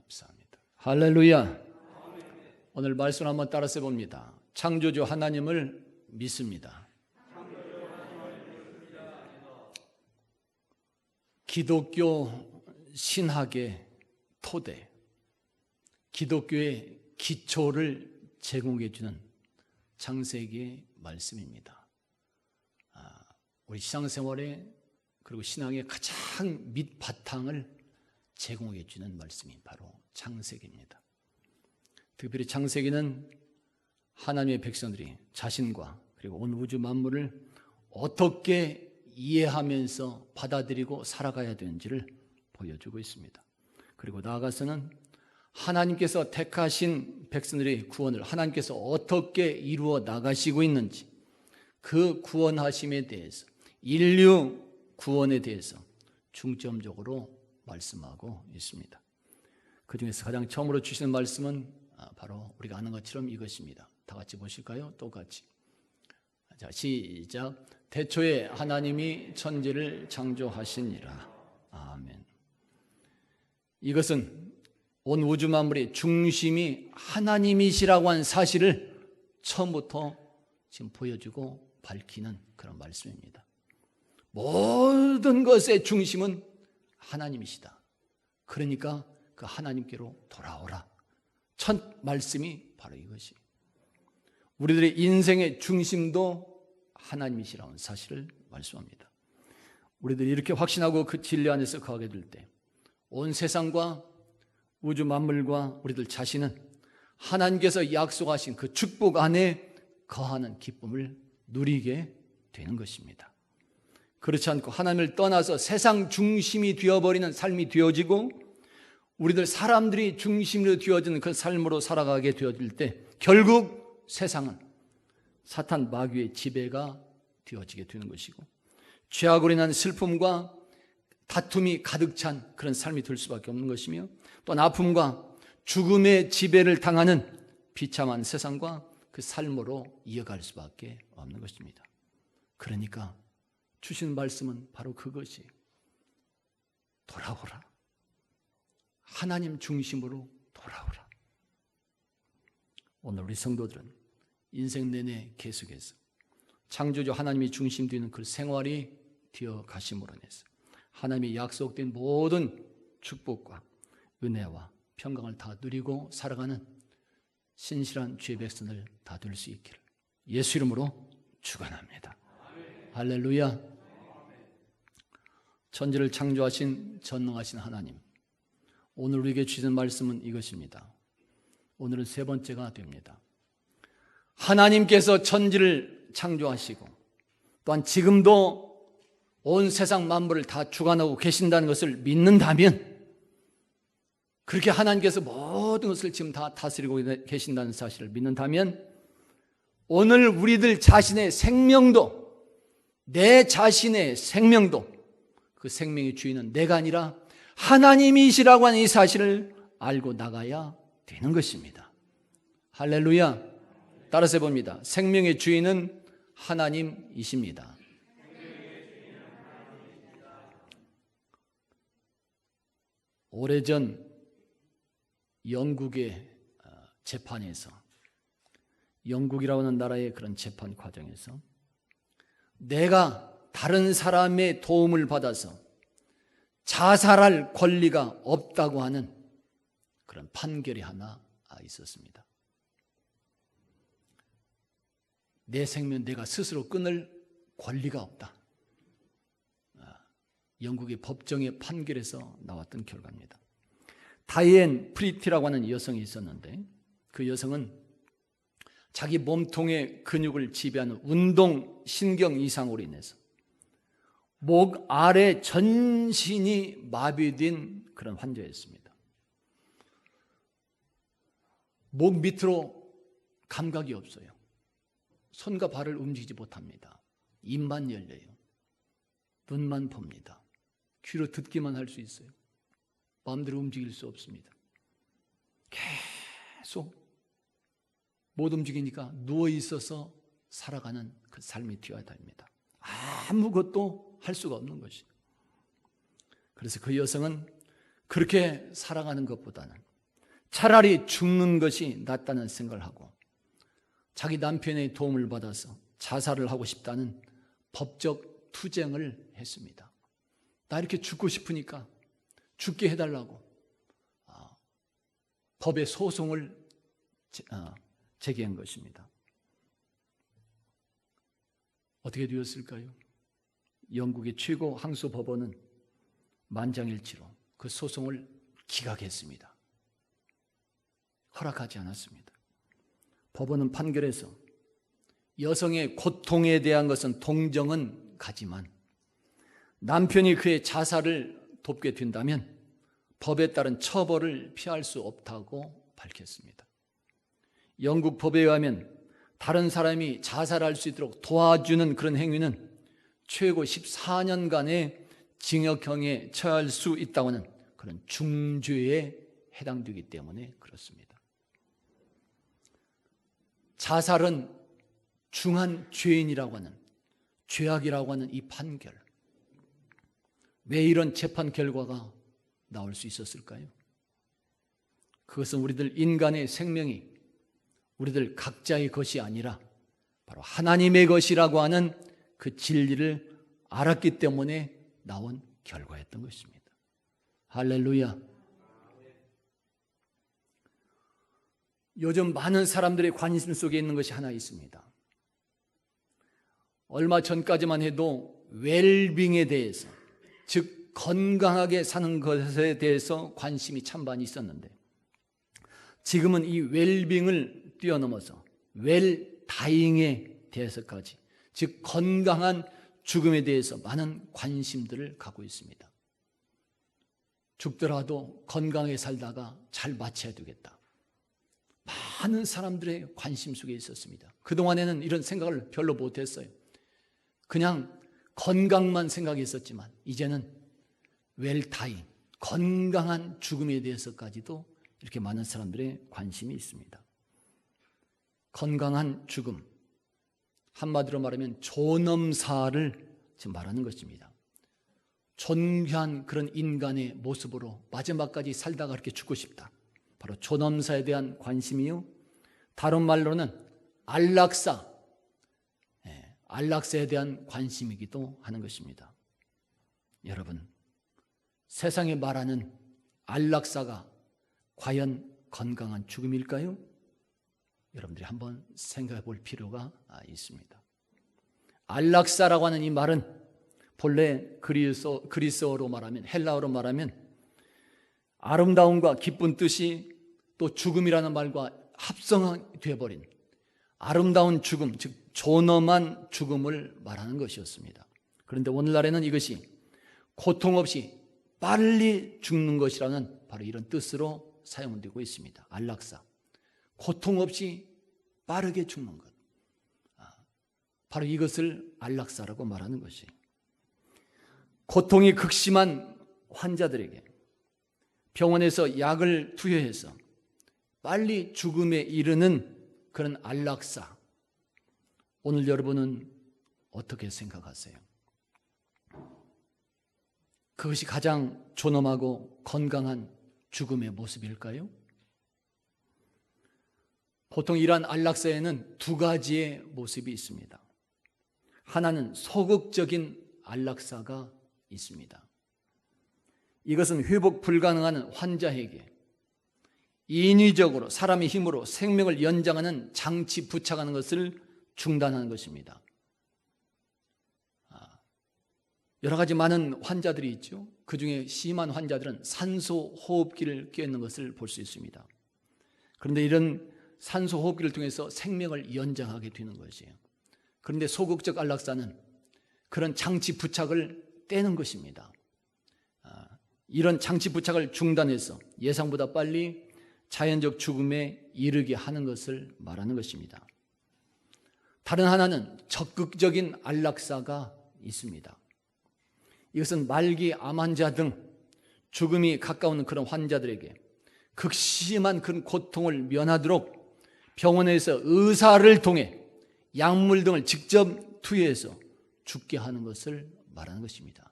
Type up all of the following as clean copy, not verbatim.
감사합니다. 할렐루야. 오늘 말씀 한번 따라서 봅니다. 창조주 하나님을 믿습니다. 기독교 신학의 토대, 기독교의 기초를 제공해 주는 창세기의 말씀입니다. 우리 신앙생활에 그리고 신앙의 가장 밑바탕을 제공해 주는 말씀이 바로 창세기입니다. 특별히 창세기는 하나님의 백성들이 자신과 그리고 온 우주 만물을 어떻게 이해하면서 받아들이고 살아가야 되는지를 보여주고 있습니다. 그리고 나아가서는 하나님께서 택하신 백성들의 구원을 하나님께서 어떻게 이루어 나가시고 있는지, 그 구원하심에 대해서, 인류 구원에 대해서 중점적으로 말씀하고 있습니다. 그 중에서 가장 처음으로 주시는 말씀은 바로 우리가 아는 것처럼 이것입니다. 다 같이 보실까요? 똑같이. 자, 시작. 태초에 하나님이 천지를 창조하시니라. 아멘. 이것은 온 우주 만물의 중심이 하나님이시라고 한 사실을 처음부터 지금 보여주고 밝히는 그런 말씀입니다. 모든 것의 중심은 하나님이시다. 그러니까 그 하나님께로 돌아오라. 첫 말씀이 바로 이것이. 우리들의 인생의 중심도 하나님이시라는 사실을 말씀합니다. 우리들이 이렇게 확신하고 그 진리 안에서 거하게 될 때 온 세상과 우주 만물과 우리들 자신은 하나님께서 약속하신 그 축복 안에 거하는 기쁨을 누리게 되는 것입니다. 그렇지 않고 하나님을 떠나서 세상 중심이 되어버리는 삶이 되어지고 우리들 사람들이 중심으로 되어지는 그 삶으로 살아가게 되어질 때 결국 세상은 사탄 마귀의 지배가 되어지게 되는 것이고 죄악으로 인한 슬픔과 다툼이 가득 찬 그런 삶이 될 수밖에 없는 것이며 또한 아픔과 죽음의 지배를 당하는 비참한 세상과 그 삶으로 이어갈 수밖에 없는 것입니다. 그러니까 주신 말씀은 바로 그것이 돌아오라. 하나님 중심으로 돌아오라. 오늘 우리 성도들은 인생 내내 계속해서 창조주 하나님이 중심되는 그 생활이 되어 가심으로 인해서 하나님이 약속된 모든 축복과 은혜와 평강을 다 누리고 살아가는 신실한 주의 백성을 다 될 수 있기를 예수 이름으로 축원합니다. 할렐루야. 천지를 창조하신 전능하신 하나님, 오늘 우리에게 주신 말씀은 이것입니다. 오늘은 세 번째가 됩니다. 하나님께서 천지를 창조하시고 또한 지금도 온 세상 만물을 다 주관하고 계신다는 것을 믿는다면, 그렇게 하나님께서 모든 것을 지금 다 다스리고 계신다는 사실을 믿는다면 오늘 우리들 자신의 생명도, 내 자신의 생명도, 그 생명의 주인은 내가 아니라 하나님이시라고 하는 이 사실을 알고 나가야 되는 것입니다. 할렐루야. 따라서 봅니다. 생명의 주인은 하나님이십니다. 오래전 영국의 재판에서, 영국이라고 하는 나라의 그런 재판 과정에서 내가 다른 사람의 도움을 받아서 자살할 권리가 없다고 하는 그런 판결이 하나 있었습니다. 내 생명 내가 스스로 끊을 권리가 없다. 영국의 법정의 판결에서 나왔던 결과입니다. 다이앤 프리티라고 하는 여성이 있었는데 그 여성은 자기 몸통의 근육을 지배하는 운동 신경 이상으로 인해서 목 아래 전신이 마비된 그런 환자였습니다. 목 밑으로 감각이 없어요. 손과 발을 움직이지 못합니다. 입만 열려요. 눈만 봅니다. 귀로 듣기만 할 수 있어요. 마음대로 움직일 수 없습니다. 계속 못 움직이니까 누워있어서 살아가는 그 삶이 되어야 됩니다. 아무것도 할 수가 없는 것이. 그래서 그 여성은 그렇게 살아가는 것보다는 차라리 죽는 것이 낫다는 생각을 하고 자기 남편의 도움을 받아서 자살을 하고 싶다는 법적 투쟁을 했습니다. 나 이렇게 죽고 싶으니까 죽게 해달라고 법의 소송을 제기한 것입니다. 어떻게 되었을까요? 영국의 최고 항소 법원은 만장일치로 그 소송을 기각했습니다. 허락하지 않았습니다. 법원은 판결에서 여성의 고통에 대한 것은 동정은 가지만 남편이 그의 자살을 돕게 된다면 법에 따른 처벌을 피할 수 없다고 밝혔습니다. 영국 법에 의하면 다른 사람이 자살할 수 있도록 도와주는 그런 행위는 최고 14년간의 징역형에 처할 수 있다고 하는 그런 중죄에 해당되기 때문에 그렇습니다. 자살은 중한 죄인이라고 하는, 죄악이라고 하는 이 판결, 왜 이런 재판 결과가 나올 수 있었을까요? 그것은 우리들 인간의 생명이 우리들 각자의 것이 아니라 바로 하나님의 것이라고 하는 그 진리를 알았기 때문에 나온 결과였던 것입니다. 할렐루야. 요즘 많은 사람들의 관심 속에 있는 것이 하나 있습니다. 얼마 전까지만 해도 웰빙에 대해서, 즉 건강하게 사는 것에 대해서 관심이 참 많이 있었는데 지금은 이 웰빙을 뛰어넘어서 웰다잉에 대해서까지, 즉 건강한 죽음에 대해서 많은 관심들을 갖고 있습니다. 죽더라도 건강하게 살다가 잘 마쳐야 되겠다. 많은 사람들의 관심 속에 있었습니다. 그동안에는 이런 생각을 별로 못했어요. 그냥 건강만 생각했었지만 이제는 웰타임, 건강한 죽음에 대해서까지도 이렇게 많은 사람들의 관심이 있습니다. 건강한 죽음, 한마디로 말하면 존엄사를 지금 말하는 것입니다. 존귀한 그런 인간의 모습으로 마지막까지 살다가 그렇게 죽고 싶다. 바로 존엄사에 대한 관심이요. 다른 말로는 안락사, 안락사에 대한 관심이기도 하는 것입니다. 여러분, 세상에 말하는 안락사가 과연 건강한 죽음일까요? 여러분들이 한번 생각해 볼 필요가 있습니다. 안락사라고 하는 이 말은 본래 그리스어로 말하면, 헬라어로 말하면 아름다움과 기쁜 뜻이 또 죽음이라는 말과 합성되어 버린 아름다운 죽음, 즉 존엄한 죽음을 말하는 것이었습니다. 그런데 오늘날에는 이것이 고통 없이 빨리 죽는 것이라는 바로 이런 뜻으로 사용되고 있습니다. 안락사, 고통 없이 빠르게 죽는 것, 바로 이것을 안락사라고 말하는 것이에요. 고통이 극심한 환자들에게 병원에서 약을 투여해서 빨리 죽음에 이르는 그런 안락사, 오늘 여러분은 어떻게 생각하세요? 그것이 가장 존엄하고 건강한 죽음의 모습일까요? 보통 이러한 안락사에는 두 가지의 모습이 있습니다. 하나는 소극적인 안락사가 있습니다. 이것은 회복 불가능한 환자에게 인위적으로 사람의 힘으로 생명을 연장하는 장치 부착하는 것을 중단하는 것입니다. 여러 가지 많은 환자들이 있죠. 그 중에 심한 환자들은 산소 호흡기를 껴있는 것을 볼 수 있습니다. 그런데 이런 산소 호흡기를 통해서 생명을 연장하게 되는 것이에요. 그런데 소극적 안락사는 그런 장치 부착을 떼는 것입니다. 이런 장치 부착을 중단해서 예상보다 빨리 자연적 죽음에 이르게 하는 것을 말하는 것입니다. 다른 하나는 적극적인 안락사가 있습니다. 이것은 말기 암 환자 등 죽음이 가까운 그런 환자들에게 극심한 그런 고통을 면하도록 병원에서 의사를 통해 약물 등을 직접 투여해서 죽게 하는 것을 말하는 것입니다.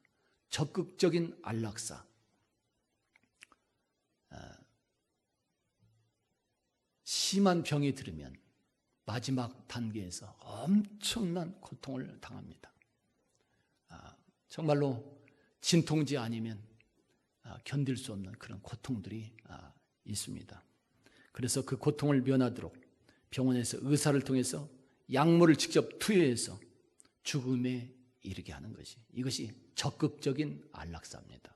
적극적인 안락사. 심한 병이 들으면 마지막 단계에서 엄청난 고통을 당합니다. 정말로 진통제 아니면 견딜 수 없는 그런 고통들이 있습니다. 그래서 그 고통을 면하도록 병원에서 의사를 통해서 약물을 직접 투여해서 죽음에 이르게 하는 것이, 이것이 적극적인 안락사입니다.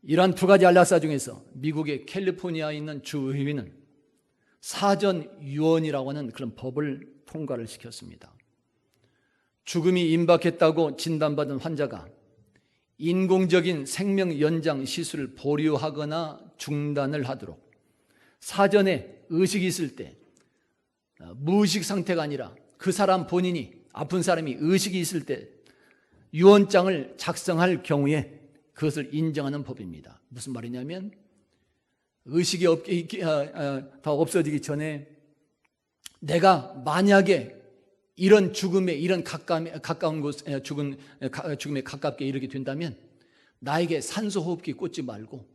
이러한 두 가지 안락사 중에서 미국의 캘리포니아에 있는 주의회는 사전 유언이라고 하는 그런 법을 통과를 시켰습니다. 죽음이 임박했다고 진단받은 환자가 인공적인 생명 연장 시술을 보류하거나 중단을 하도록 사전에 의식이 있을 때 무의식 상태가 아니라 그 사람 본인이, 아픈 사람이 의식이 있을 때 유언장을 작성할 경우에 그것을 인정하는 법입니다. 무슨 말이냐면 의식이 다 없어지기 전에 내가 만약에 이런 죽음에, 이런 가까운 곳, 죽음에 가깝게 이르게 된다면 나에게 산소 호흡기 꽂지 말고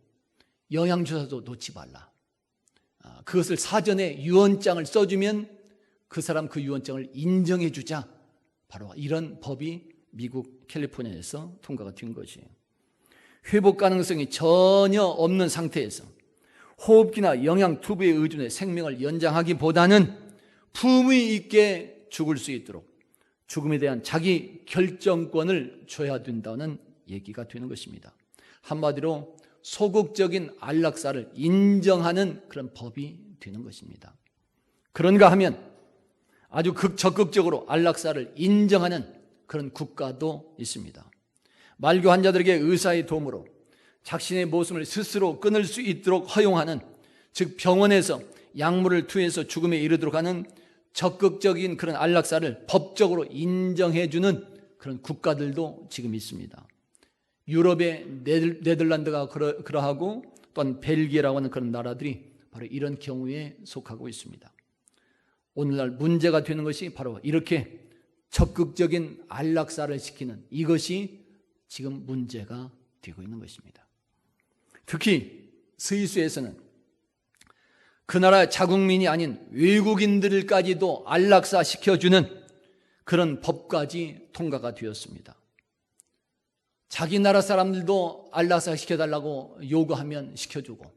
영양주사도 놓지 말라. 그것을 사전에 유언장을 써주면 그 사람 그 유언장을 인정해 주자. 바로 이런 법이 미국 캘리포니아에서 통과가 된 것이에요. 회복 가능성이 전혀 없는 상태에서 호흡기나 영양 튜브에 의존해 생명을 연장하기보다는 품위 있게 죽을 수 있도록 죽음에 대한 자기 결정권을 줘야 된다는 얘기가 되는 것입니다. 한마디로 소극적인 안락사를 인정하는 그런 법이 되는 것입니다. 그런가 하면 아주 적극적으로 안락사를 인정하는 그런 국가도 있습니다. 말기 환자들에게 의사의 도움으로 자신의 목숨을 스스로 끊을 수 있도록 허용하는, 즉 병원에서 약물을 투여해서 죽음에 이르도록 하는 적극적인 그런 안락사를 법적으로 인정해주는 그런 국가들도 지금 있습니다. 유럽의 네덜란드가 그러하고 또한 벨기에라고 하는 그런 나라들이 바로 이런 경우에 속하고 있습니다. 오늘날 문제가 되는 것이 바로 이렇게 적극적인 안락사를 시키는 이것이 지금 문제가 되고 있는 것입니다. 특히 스위스에서는 그 나라 자국민이 아닌 외국인들까지도 안락사 시켜주는 그런 법까지 통과가 되었습니다. 자기 나라 사람들도 안락사 시켜달라고 요구하면 시켜주고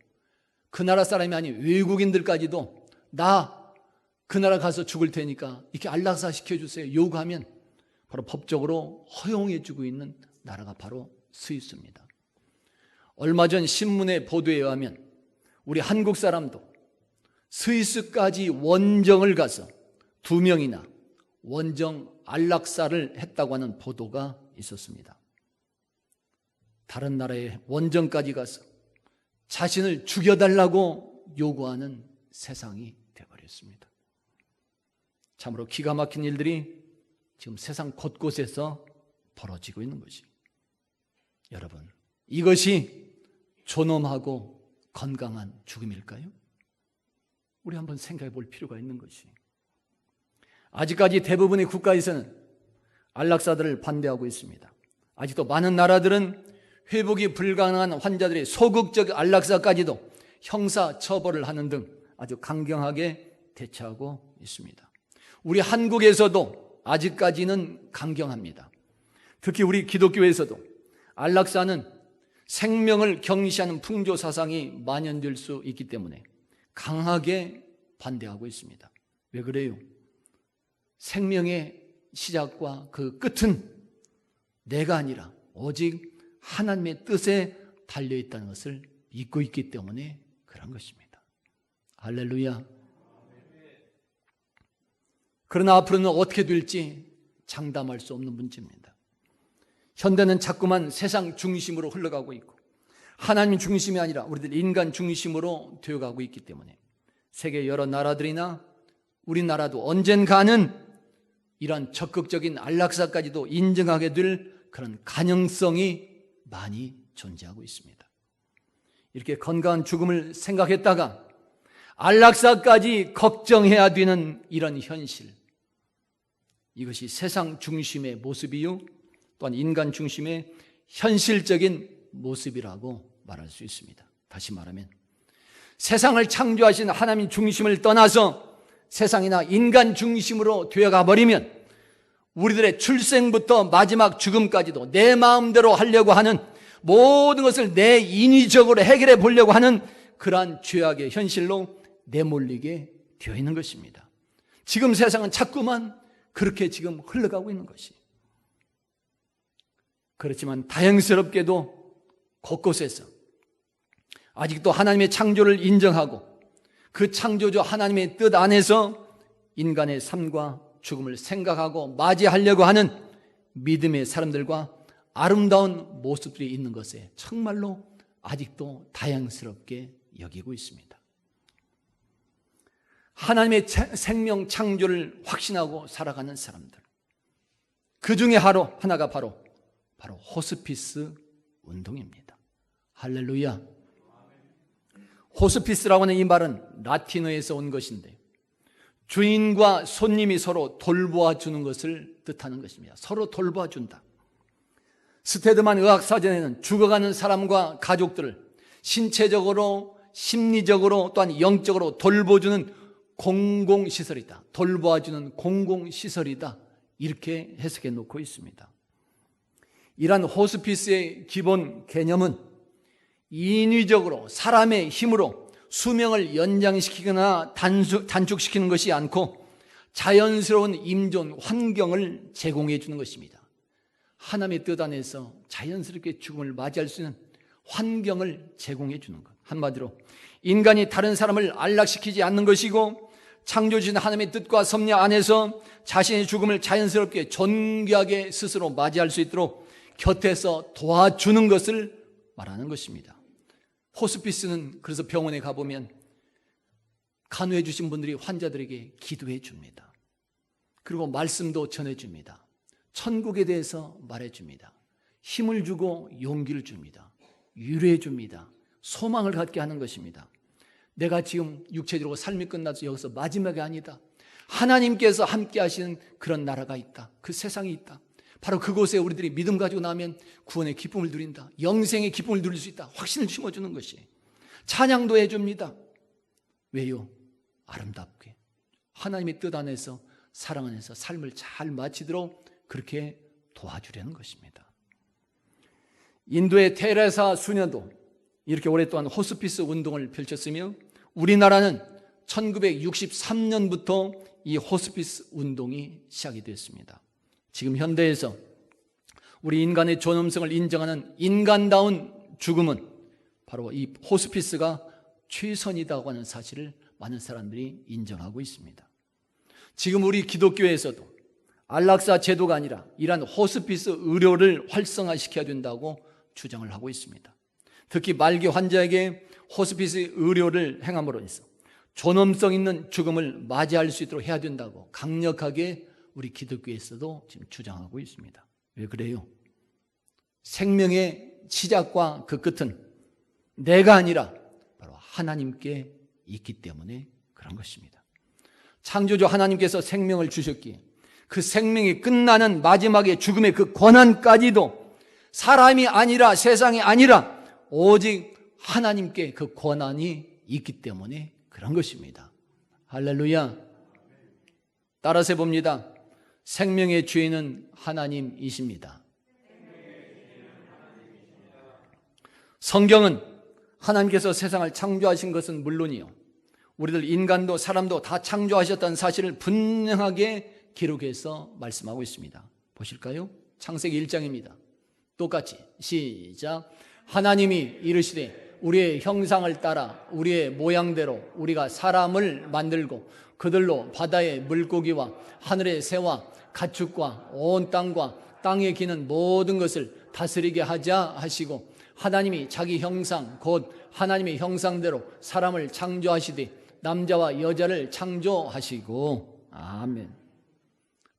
그 나라 사람이 아닌 외국인들까지도 나 그 나라 가서 죽을 테니까 이렇게 안락사 시켜주세요 요구하면 바로 법적으로 허용해주고 있는 나라가 바로 스위스입니다. 얼마 전 신문의 보도에 의하면 우리 한국 사람도 스위스까지 원정을 가서 2명이나 원정 안락사를 했다고 하는 보도가 있었습니다. 다른 나라에 원정까지 가서 자신을 죽여달라고 요구하는 세상이 되어버렸습니다. 참으로 기가 막힌 일들이 지금 세상 곳곳에서 벌어지고 있는 것이, 여러분, 이것이 존엄하고 건강한 죽음일까요? 우리 한번 생각해 볼 필요가 있는 것이, 아직까지 대부분의 국가에서는 안락사들을 반대하고 있습니다. 아직도 많은 나라들은 회복이 불가능한 환자들의 소극적 안락사까지도 형사 처벌을 하는 등 아주 강경하게 대처하고 있습니다. 우리 한국에서도 아직까지는 강경합니다. 특히 우리 기독교에서도 안락사는 생명을 경시하는 풍조 사상이 만연될 수 있기 때문에 강하게 반대하고 있습니다. 왜 그래요? 생명의 시작과 그 끝은 내가 아니라 오직 하나님의 뜻에 달려있다는 것을 믿고 있기 때문에 그런 것입니다. 할렐루야. 그러나 앞으로는 어떻게 될지 장담할 수 없는 문제입니다. 현대는 자꾸만 세상 중심으로 흘러가고 있고 하나님 중심이 아니라 우리들 인간 중심으로 되어가고 있기 때문에 세계 여러 나라들이나 우리나라도 언젠가는 이러한 적극적인 안락사까지도 인정하게 될 그런 가능성이 많이 존재하고 있습니다. 이렇게 건강한 죽음을 생각했다가 안락사까지 걱정해야 되는 이런 현실, 이것이 세상 중심의 모습이요 또한 인간 중심의 현실적인 모습이라고 말할 수 있습니다. 다시 말하면 세상을 창조하신 하나님 중심을 떠나서 세상이나 인간 중심으로 되어가 버리면 우리들의 출생부터 마지막 죽음까지도 내 마음대로 하려고 하는, 모든 것을 내 인위적으로 해결해 보려고 하는 그러한 죄악의 현실로 내몰리게 되어 있는 것입니다. 지금 세상은 자꾸만 그렇게 지금 흘러가고 있는 것이. 그렇지만 다행스럽게도 곳곳에서 아직도 하나님의 창조를 인정하고 그 창조주 하나님의 뜻 안에서 인간의 삶과 죽음을 생각하고 맞이하려고 하는 믿음의 사람들과 아름다운 모습들이 있는 것에 정말로 아직도 다행스럽게 여기고 있습니다. 하나님의 생명 창조를 확신하고 살아가는 사람들, 그 중에 하나가 바로 호스피스 운동입니다. 할렐루야. 호스피스라고 하는 이 말은 라틴어에서 온 것인데 주인과 손님이 서로 돌보아 주는 것을 뜻하는 것입니다. 서로 돌보아 준다. 스테드만 의학사전에는 죽어가는 사람과 가족들을 신체적으로, 심리적으로 또한 영적으로 돌보주는 공공시설이다, 돌보아주는 공공시설이다, 이렇게 해석해 놓고 있습니다. 이러한 호스피스의 기본 개념은 인위적으로 사람의 힘으로 수명을 연장시키거나 단축시키는 것이 않고 자연스러운 임존 환경을 제공해 주는 것입니다. 하나님의 뜻 안에서 자연스럽게 죽음을 맞이할 수 있는 환경을 제공해 주는 것. 한마디로 인간이 다른 사람을 안락시키지 않는 것이고 창조주신 하나님의 뜻과 섭리 안에서 자신의 죽음을 자연스럽게 존귀하게 스스로 맞이할 수 있도록 곁에서 도와주는 것을 말하는 것입니다. 호스피스는 그래서 병원에 가보면 간호해 주신 분들이 환자들에게 기도해 줍니다. 그리고 말씀도 전해 줍니다. 천국에 대해서 말해 줍니다. 힘을 주고 용기를 줍니다. 위로해 줍니다. 소망을 갖게 하는 것입니다. 내가 지금 육체적으로 삶이 끝나서 여기서 마지막이 아니다. 하나님께서 함께 하시는 그런 나라가 있다. 그 세상이 있다. 바로 그곳에 우리들이 믿음 가지고 나면 구원의 기쁨을 누린다. 영생의 기쁨을 누릴 수 있다. 확신을 심어주는 것이. 찬양도 해줍니다. 왜요? 아름답게 하나님의 뜻 안에서 사랑 안에서 삶을 잘 마치도록 그렇게 도와주려는 것입니다. 인도의 테레사 수녀도 이렇게 오랫동안 호스피스 운동을 펼쳤으며 우리나라는 1963년부터 이 호스피스 운동이 시작이 됐습니다. 지금 현대에서 우리 인간의 존엄성을 인정하는 인간다운 죽음은 바로 이 호스피스가 최선이라고 하는 사실을 많은 사람들이 인정하고 있습니다. 지금 우리 기독교에서도 안락사 제도가 아니라 이러한 호스피스 의료를 활성화시켜야 된다고 주장을 하고 있습니다. 특히 말기 환자에게 호스피스 의료를 행함으로 해서 존엄성 있는 죽음을 맞이할 수 있도록 해야 된다고 강력하게 우리 기독교에서도 지금 주장하고 있습니다. 왜 그래요? 생명의 시작과 그 끝은 내가 아니라 바로 하나님께 있기 때문에 그런 것입니다. 창조주 하나님께서 생명을 주셨기에 그 생명이 끝나는 마지막의 죽음의 그 권한까지도 사람이 아니라 세상이 아니라 오직 하나님께 그 권한이 있기 때문에 그런 것입니다. 할렐루야. 따라서 봅니다. 생명의 주인은 하나님이십니다. 성경은 하나님께서 세상을 창조하신 것은 물론이요, 우리들 인간도 사람도 다 창조하셨다는 사실을 분명하게 기록해서 말씀하고 있습니다. 보실까요? 창세기 1장입니다. 똑같이 시작. 하나님이 이르시되 우리의 형상을 따라 우리의 모양대로 우리가 사람을 만들고 그들로 바다의 물고기와 하늘의 새와 가축과 온 땅과 땅에 기는 모든 것을 다스리게 하자 하시고 하나님이 자기 형상 곧 하나님의 형상대로 사람을 창조하시되 남자와 여자를 창조하시고. 아멘.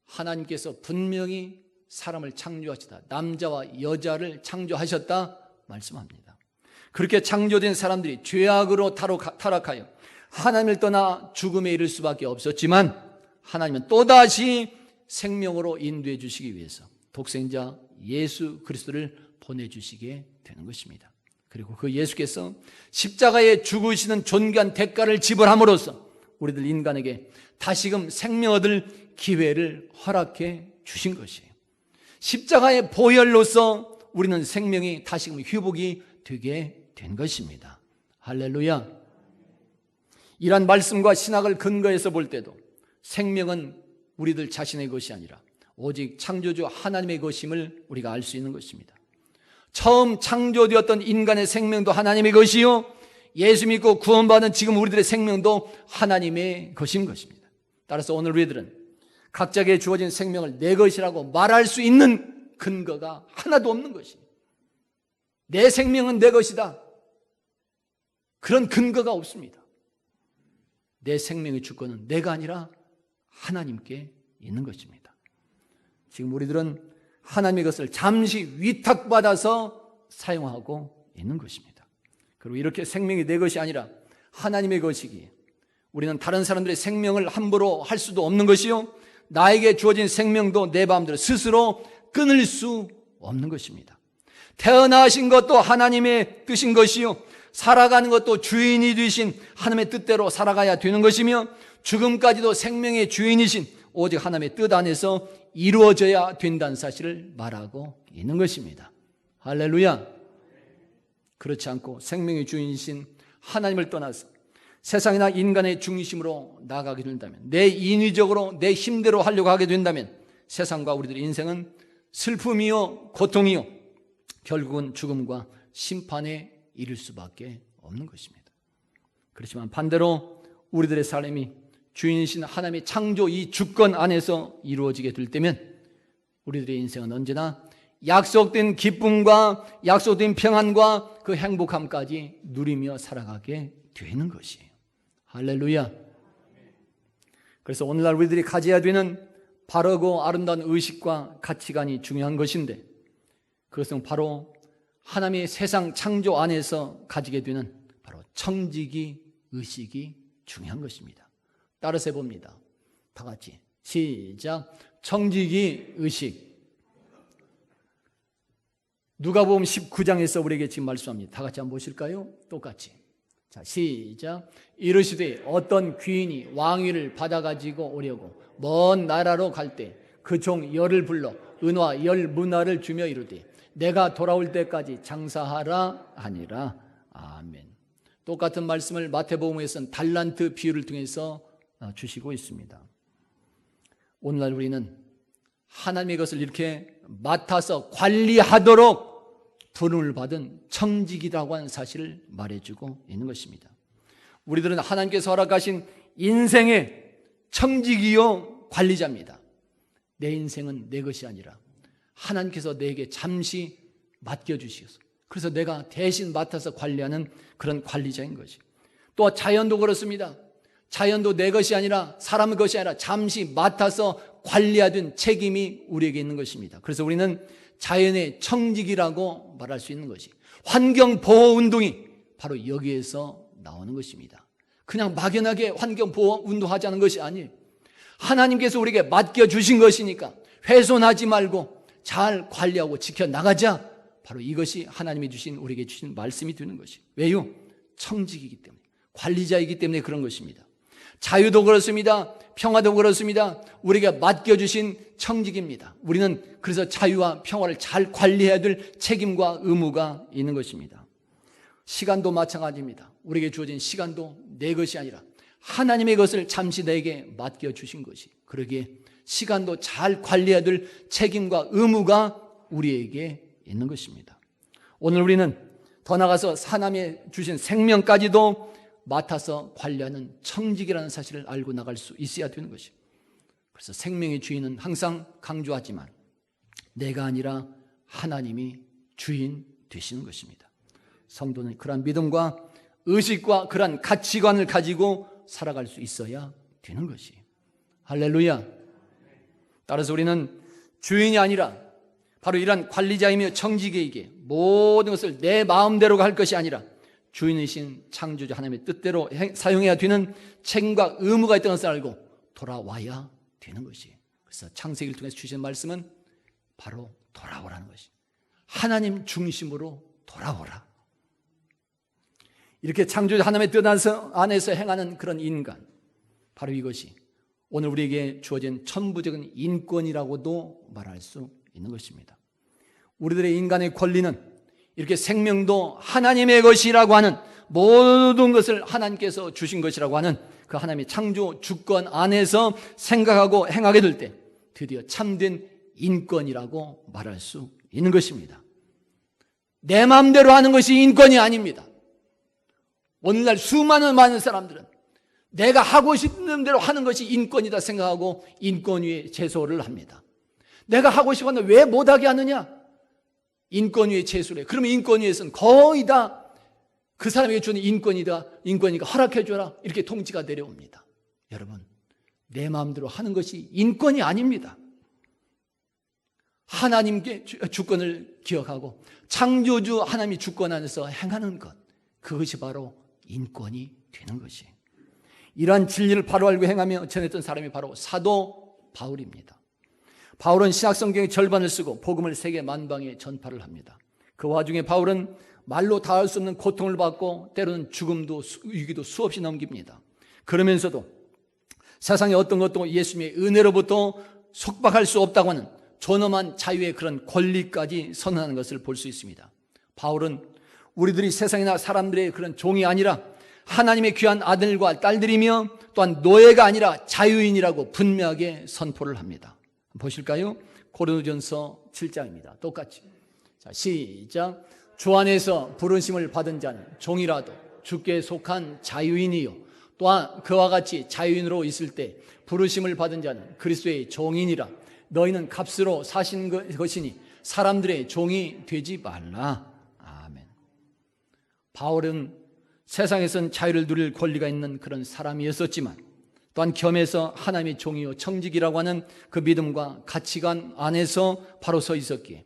하나님께서 분명히 사람을 창조하시다, 남자와 여자를 창조하셨다 말씀합니다. 그렇게 창조된 사람들이 죄악으로 타락하여 하나님을 떠나 죽음에 이를 수밖에 없었지만 하나님은 또다시 생명으로 인도해 주시기 위해서 독생자 예수 그리스도를 보내주시게 되는 것입니다. 그리고 그 예수께서 십자가에 죽으시는 존귀한 대가를 지불함으로써 우리들 인간에게 다시금 생명 얻을 기회를 허락해 주신 것이에요. 십자가의 보혈로서 우리는 생명이 다시금 회복이 되게 된 것입니다. 할렐루야. 이러한 말씀과 신학을 근거해서 볼 때도 생명은 우리들 자신의 것이 아니라 오직 창조주 하나님의 것임을 우리가 알 수 있는 것입니다. 처음 창조되었던 인간의 생명도 하나님의 것이요, 예수 믿고 구원받은 지금 우리들의 생명도 하나님의 것인 것입니다. 따라서 오늘 우리들은 각자에게 주어진 생명을 내 것이라고 말할 수 있는 근거가 하나도 없는 것입니다. 내 생명은 내 것이다, 그런 근거가 없습니다. 내 생명의 주권은 내가 아니라 하나님께 있는 것입니다. 지금 우리들은 하나님의 것을 잠시 위탁받아서 사용하고 있는 것입니다. 그리고 이렇게 생명이 내 것이 아니라 하나님의 것이기에 우리는 다른 사람들의 생명을 함부로 할 수도 없는 것이요, 나에게 주어진 생명도 내 마음대로 스스로 끊을 수 없는 것입니다. 태어나신 것도 하나님의 뜻인 것이요, 살아가는 것도 주인이 되신 하나님의 뜻대로 살아가야 되는 것이며, 죽음까지도 생명의 주인이신 오직 하나님의 뜻 안에서 이루어져야 된다는 사실을 말하고 있는 것입니다. 할렐루야. 그렇지 않고 생명의 주인이신 하나님을 떠나서 세상이나 인간의 중심으로 나아가게 된다면, 내 인위적으로 내 힘대로 하려고 하게 된다면 세상과 우리들의 인생은 슬픔이요 고통이요 결국은 죽음과 심판에 이를 수밖에 없는 것입니다. 그렇지만 반대로 우리들의 삶이 주인이신 하나님의 창조 이 주권 안에서 이루어지게 될 때면 우리들의 인생은 언제나 약속된 기쁨과 약속된 평안과 그 행복함까지 누리며 살아가게 되는 것이에요. 할렐루야. 그래서 오늘날 우리들이 가져야 되는 바르고 아름다운 의식과 가치관이 중요한 것인데, 그것은 바로 하나님의 세상 창조 안에서 가지게 되는 바로 청지기 의식이 중요한 것입니다. 따라서 해봅니다. 다 같이 시작. 청지기 의식. 누가복음 19장에서 우리에게 지금 말씀합니다. 다 같이 한번 보실까요? 똑같이. 자, 시작. 이르시되 어떤 귀인이 왕위를 받아가지고 오려고 먼 나라로 갈 때 그 종 열을 불러 은화 열 문화를 주며 이르되 내가 돌아올 때까지 장사하라 하니라. 아멘. 똑같은 말씀을 마태복음에서는 달란트 비유를 통해서 주시고 있습니다. 오늘날 우리는 하나님의 것을 이렇게 맡아서 관리하도록 부름을 받은 청직이라고 하는 사실을 말해주고 있는 것입니다. 우리들은 하나님께서 허락하신 인생의 청직이요 관리자입니다. 내 인생은 내 것이 아니라 하나님께서 내게 잠시 맡겨주시어서, 그래서 내가 대신 맡아서 관리하는 그런 관리자인 것이. 또 자연도 그렇습니다. 자연도 내 것이 아니라 사람의 것이 아니라 잠시 맡아서 관리하던 책임이 우리에게 있는 것입니다. 그래서 우리는 자연의 청직이라고 말할 수 있는 것이, 환경보호운동이 바로 여기에서 나오는 것입니다. 그냥 막연하게 환경보호운동하지 않은 것이 아니에요. 하나님께서 우리에게 맡겨주신 것이니까 훼손하지 말고 잘 관리하고 지켜나가자. 바로 이것이 하나님이 주신, 우리에게 주신 말씀이 되는 것이. 왜요? 청직이기 때문에, 관리자이기 때문에 그런 것입니다. 자유도 그렇습니다. 평화도 그렇습니다. 우리에게 맡겨주신 청직입니다. 우리는 그래서 자유와 평화를 잘 관리해야 될 책임과 의무가 있는 것입니다. 시간도 마찬가지입니다. 우리에게 주어진 시간도 내 것이 아니라 하나님의 것을 잠시 내게 맡겨주신 것이, 그러기에 시간도 잘 관리해야 될 책임과 의무가 우리에게 있는 것입니다. 오늘 우리는 더 나아가서 하나님의 주신 생명까지도 맡아서 관리하는 청직이라는 사실을 알고 나갈 수 있어야 되는 것입니다. 그래서 생명의 주인은 항상 강조하지만 내가 아니라 하나님이 주인 되시는 것입니다. 성도는 그러한 믿음과 의식과 그러한 가치관을 가지고 살아갈 수 있어야 되는 것이에요. 할렐루야. 따라서 우리는 주인이 아니라 바로 이러한 관리자이며 청지기에게 모든 것을 내 마음대로 할 것이 아니라 주인이신 창조주 하나님의 뜻대로 사용해야 되는 책임과 의무가 있다는 것을 알고 돌아와야 되는 것이에요. 그래서 창세기를 통해서 주신 말씀은 바로 돌아오라는 것이, 하나님 중심으로 돌아오라. 이렇게 창조주 하나님의 뜻 안에서 행하는 그런 인간, 바로 이것이 오늘 우리에게 주어진 천부적인 인권이라고도 말할 수 있는 것입니다. 우리들의 인간의 권리는 이렇게 생명도 하나님의 것이라고 하는, 모든 것을 하나님께서 주신 것이라고 하는 그 하나님의 창조 주권 안에서 생각하고 행하게 될 때 드디어 참된 인권이라고 말할 수 있는 것입니다. 내 마음대로 하는 것이 인권이 아닙니다. 오늘날 많은 사람들은 내가 하고 싶은 대로 하는 것이 인권이다 생각하고 인권위에 제소를 합니다. 내가 하고 싶었는데 왜 못하게 하느냐? 인권위에 제소를 해요. 그러면 인권위에서는 거의 다 그 사람에게 주는 인권이니까 허락해 줘라, 이렇게 통지가 내려옵니다. 여러분, 내 마음대로 하는 것이 인권이 아닙니다. 하나님께 주권을 기억하고 창조주 하나님의 주권 안에서 행하는 것, 그것이 바로 인권이 되는 것이에요. 이러한 진리를 바로 알고 행하며 전했던 사람이 바로 사도 바울입니다. 바울은 신약성경의 절반을 쓰고 복음을 세계 만방에 전파를 합니다. 그 와중에 바울은 말로 다할 수 없는 고통을 받고 때로는 죽음도 위기도 수없이 넘깁니다. 그러면서도 세상의 어떤 것도 예수님의 은혜로부터 속박할 수 없다고 하는 존엄한 자유의 그런 권리까지 선언하는 것을 볼 수 있습니다. 바울은 우리들이 세상이나 사람들의 그런 종이 아니라 하나님의 귀한 아들과 딸들이며 또한 노예가 아니라 자유인이라고 분명하게 선포를 합니다. 보실까요? 고린도전서 7장입니다. 똑같이. 자, 시작. 주 안에서 부르심을 받은 자는 종이라도 주께 속한 자유인이요, 또한 그와 같이 자유인으로 있을 때 부르심을 받은 자는 그리스도의 종이니라. 너희는 값으로 사신 것이니 사람들의 종이 되지 말라. 아멘. 바울은 세상에선 자유를 누릴 권리가 있는 그런 사람이었었지만 또한 겸해서 하나님의 종이요 청직이라고 하는 그 믿음과 가치관 안에서 바로 서 있었기에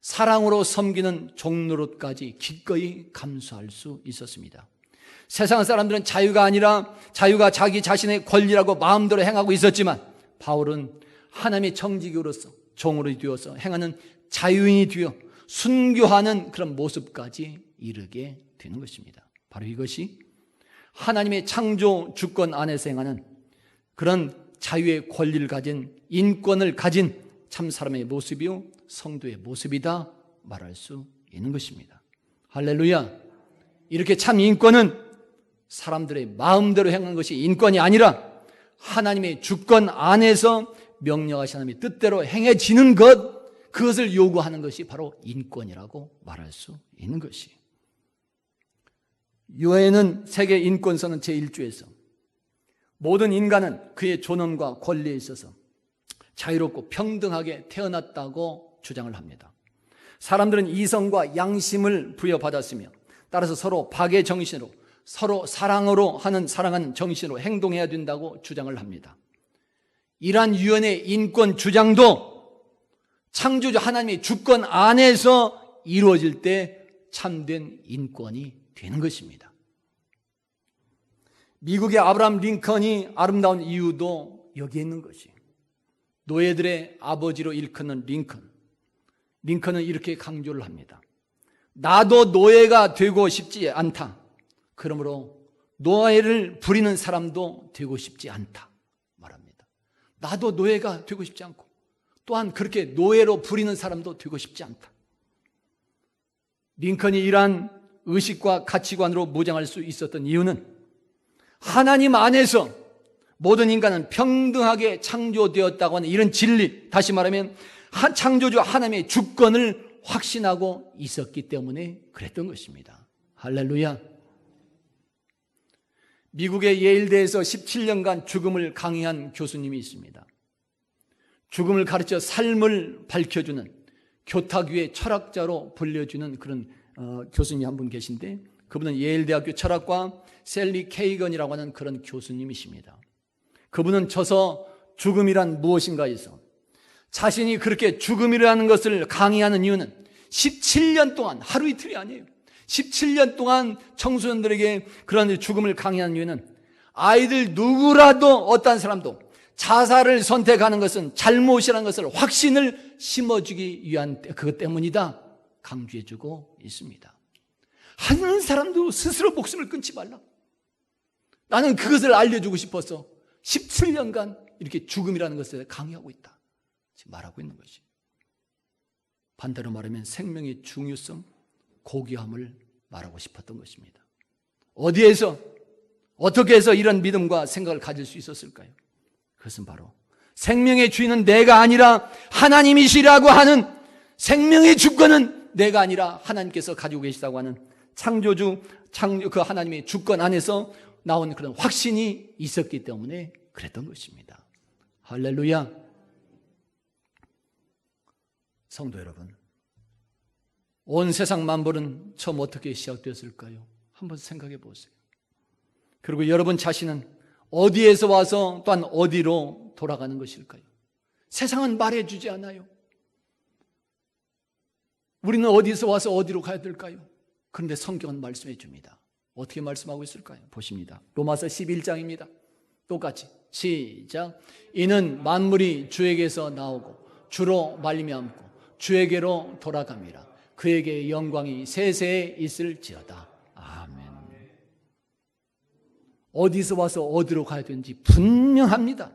사랑으로 섬기는 종노릇까지 기꺼이 감수할 수 있었습니다. 세상 사람들은 자유가 아니라 자유가 자기 자신의 권리라고 마음대로 행하고 있었지만 바울은 하나님의 청직으로서 종으로 되어서 행하는 자유인이 되어 순교하는 그런 모습까지 이르게 되는 것입니다. 바로 이것이 하나님의 창조 주권 안에서 행하는 그런 자유의 권리를 가진, 인권을 가진 참 사람의 모습이요 성도의 모습이다 말할 수 있는 것입니다. 할렐루야. 이렇게 참 인권은 사람들의 마음대로 행하는 것이 인권이 아니라 하나님의 주권 안에서 명령하신 하나님의 뜻대로 행해지는 것, 그것을 요구하는 것이 바로 인권이라고 말할 수 있는 것이에요. 유엔은 세계 인권선언 제1조에서 모든 인간은 그의 존엄과 권리에 있어서 자유롭고 평등하게 태어났다고 주장을 합니다. 사람들은 이성과 양심을 부여받았으며 따라서 서로 박의 정신으로, 서로 사랑하는 정신으로 행동해야 된다고 주장을 합니다. 이러한 유엔의 인권 주장도 창조주 하나님의 주권 안에서 이루어질 때 참된 인권이 되는 것입니다. 미국의 아브라함 링컨이 아름다운 이유도 여기에 있는 것이에요. 노예들의 아버지로 일컫는 링컨은 이렇게 강조를 합니다. 나도 노예가 되고 싶지 않다. 그러므로 노예를 부리는 사람도 되고 싶지 않다 말합니다. 나도 노예가 되고 싶지 않고 또한 그렇게 노예로 부리는 사람도 되고 싶지 않다. 링컨이 이러한 의식과 가치관으로 무장할 수 있었던 이유는 하나님 안에서 모든 인간은 평등하게 창조되었다고 하는 이런 진리, 다시 말하면 창조주 하나님의 주권을 확신하고 있었기 때문에 그랬던 것입니다. 할렐루야. 미국의 예일대에서 17년간 죽음을 강의한 교수님이 있습니다. 죽음을 가르쳐 삶을 밝혀주는 교탁위의 철학자로 불려주는 그런 교수님이 한 분 계신데, 그분은 예일대학교 철학과 셀리 케이건이라고 하는 그런 교수님이십니다. 그분은 저서 죽음이란 무엇인가에서 자신이 그렇게 죽음이라는 것을 강의하는 이유는 17년 동안, 하루 이틀이 아니에요, 17년 동안 청소년들에게 그런 죽음을 강의하는 이유는 아이들 누구라도 어떤 사람도 자살을 선택하는 것은 잘못이라는 것을 확신을 심어주기 위한 그것 때문이다 강조해주고 있습니다. 한 사람도 스스로 목숨을 끊지 말라. 나는 그것을 알려주고 싶어서 17년간 이렇게 죽음이라는 것에 강요하고 있다. 지금 말하고 있는 것이. 반대로 말하면 생명의 중요성, 고귀함을 말하고 싶었던 것입니다. 어디에서, 어떻게 해서 이런 믿음과 생각을 가질 수 있었을까요? 그것은 바로 생명의 주인은 내가 아니라 하나님이시라고 하는, 생명의 주권은 내가 아니라 하나님께서 가지고 계시다고 하는 창조주, 그 하나님의 주권 안에서 나온 그런 확신이 있었기 때문에 그랬던 것입니다. 할렐루야. 성도 여러분, 온 세상 만물은 처음 어떻게 시작되었을까요? 한번 생각해 보세요. 그리고 여러분 자신은 어디에서 와서 또한 어디로 돌아가는 것일까요? 세상은 말해주지 않아요. 우리는 어디서 와서 어디로 가야 될까요? 그런데 성경은 말씀해 줍니다. 어떻게 말씀하고 있을까요? 보십니다. 로마서 11장입니다. 똑같이 시작. 이는 만물이 주에게서 나오고 주로 말미암고 주에게로 돌아갑니다. 그에게 영광이 세세에 있을지어다. 아멘. 어디서 와서 어디로 가야 되는지 분명합니다.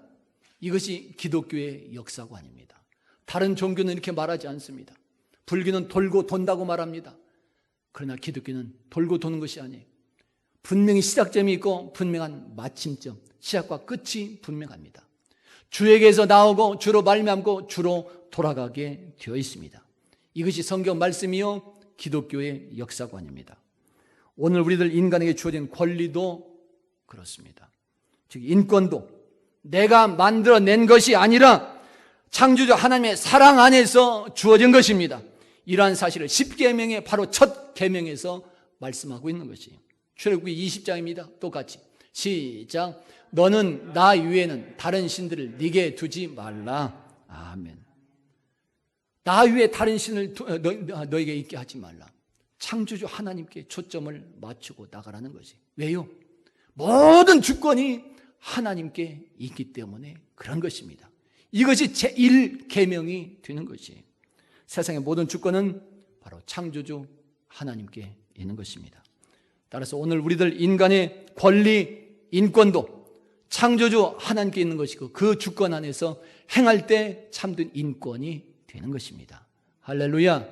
이것이 기독교의 역사관입니다. 다른 종교는 이렇게 말하지 않습니다. 불교는 돌고 돈다고 말합니다. 그러나 기독교는 돌고 도는 것이 아니에요. 분명히 시작점이 있고 분명한 마침점, 시작과 끝이 분명합니다. 주에게서 나오고 주로 말미암고 주로 돌아가게 되어 있습니다. 이것이 성경 말씀이요 기독교의 역사관입니다. 오늘 우리들 인간에게 주어진 권리도 그렇습니다. 즉 인권도 내가 만들어낸 것이 아니라 창조주 하나님의 사랑 안에서 주어진 것입니다. 이러한 사실을 10계명의 바로 첫 계명에서 말씀하고 있는 것이에요. 출애굽기 20장입니다. 똑같이 시작. 너는 나 위에는 다른 신들을 네게 두지 말라. 아멘. 나 위에 다른 신을 너에게 있게 하지 말라. 창조주 하나님께 초점을 맞추고 나가라는 것이. 왜요? 모든 주권이 하나님께 있기 때문에 그런 것입니다. 이것이 제1계명이 되는 것이에요. 세상의 모든 주권은 바로 창조주 하나님께 있는 것입니다. 따라서 오늘 우리들 인간의 권리, 인권도 창조주 하나님께 있는 것이고 그 주권 안에서 행할 때 참된 인권이 되는 것입니다. 할렐루야.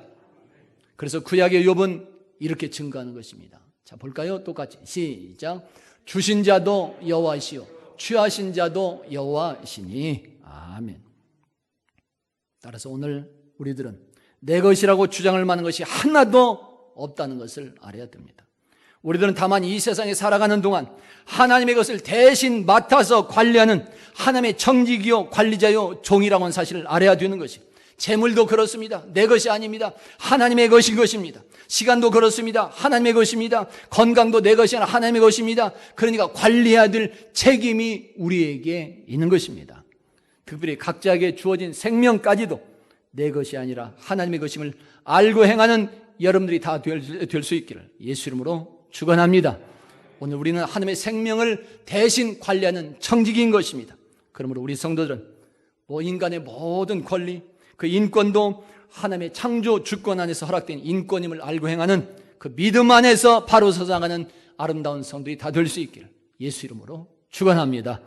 그래서 구약의 욥은 이렇게 증거하는 것입니다. 자, 볼까요? 똑같이 시작. 주신 자도 여호와시요 취하신 자도 여호와시니. 아멘. 따라서 오늘 우리들은 내 것이라고 주장을 하는 것이 하나도 없다는 것을 알아야 됩니다. 우리들은 다만 이 세상에 살아가는 동안 하나님의 것을 대신 맡아서 관리하는 하나님의 청지기요 관리자요 종이라고 하는 사실을 알아야 되는 것이. 재물도 그렇습니다. 내 것이 아닙니다. 하나님의 것인 것입니다. 시간도 그렇습니다. 하나님의 것입니다. 건강도 내 것이 아니라 하나님의 것입니다. 그러니까 관리해야 될 책임이 우리에게 있는 것입니다. 특별히 각자에게 주어진 생명까지도 내 것이 아니라 하나님의 것임을 알고 행하는 여러분들이 다 될 수 있기를 예수 이름으로 축원합니다. 오늘 우리는 하나님의 생명을 대신 관리하는 청지기인 것입니다. 그러므로 우리 성도들은 인간의 모든 권리, 그 인권도 하나님의 창조 주권 안에서 허락된 인권임을 알고 행하는 그 믿음 안에서 바로 서장하는 아름다운 성도들이 다 될 수 있기를 예수 이름으로 축원합니다.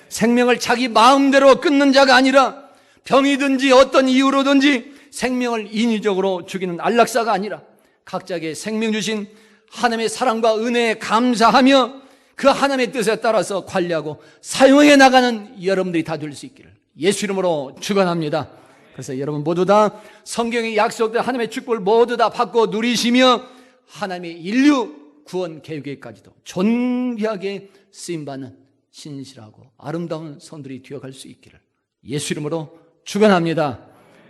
생명을 자기 마음대로 끊는 자가 아니라 병이든지 어떤 이유로든지 생명을 인위적으로 죽이는 안락사가 아니라 각자에게 생명 주신 하나님의 사랑과 은혜에 감사하며 그 하나님의 뜻에 따라서 관리하고 사용해 나가는 여러분들이 다 될 수 있기를 예수 이름으로 축원합니다. 그래서 여러분 모두 다 성경의 약속된 하나님의 축복을 모두 다 받고 누리시며 하나님의 인류 구원 계획에까지도 존귀하게 쓰임받는 신실하고 아름다운 손들이 되어갈 수 있기를 예수 이름으로 축원합니다.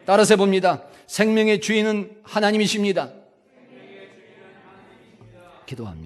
따라서 봅니다. 생명의 주인은 하나님이십니다. 기도합니다.